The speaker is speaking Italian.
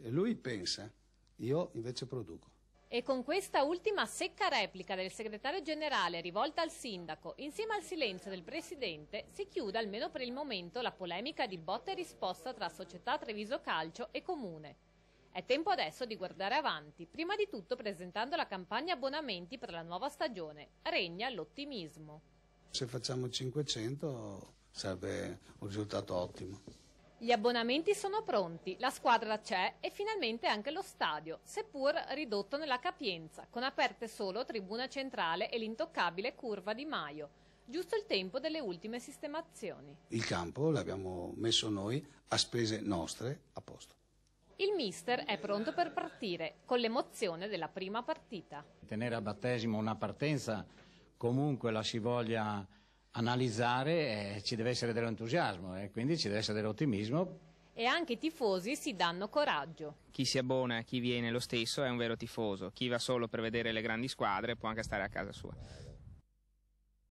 Lui pensa, io invece produco. E con questa ultima secca replica del segretario generale rivolta al sindaco, insieme al silenzio del presidente, si chiude almeno per il momento la polemica di botta e risposta tra società Treviso Calcio e comune. È tempo adesso di guardare avanti, prima di tutto presentando la campagna abbonamenti per la nuova stagione. Regna l'ottimismo. Se facciamo 500 sarebbe un risultato ottimo. Gli abbonamenti sono pronti, la squadra c'è e finalmente anche lo stadio, seppur ridotto nella capienza, con aperte solo tribuna centrale e l'intoccabile curva di Maio. Giusto il tempo delle ultime sistemazioni. Il campo l'abbiamo messo noi a spese nostre a posto. Il mister è pronto per partire, con l'emozione della prima partita. Tenere a battesimo una partenza, comunque la si voglia analizzare, ci deve essere dell'entusiasmo e quindi ci deve essere dell'ottimismo. E anche i tifosi si danno coraggio. Chi si abbona, chi viene lo stesso è un vero tifoso, chi va solo per vedere le grandi squadre può anche stare a casa sua.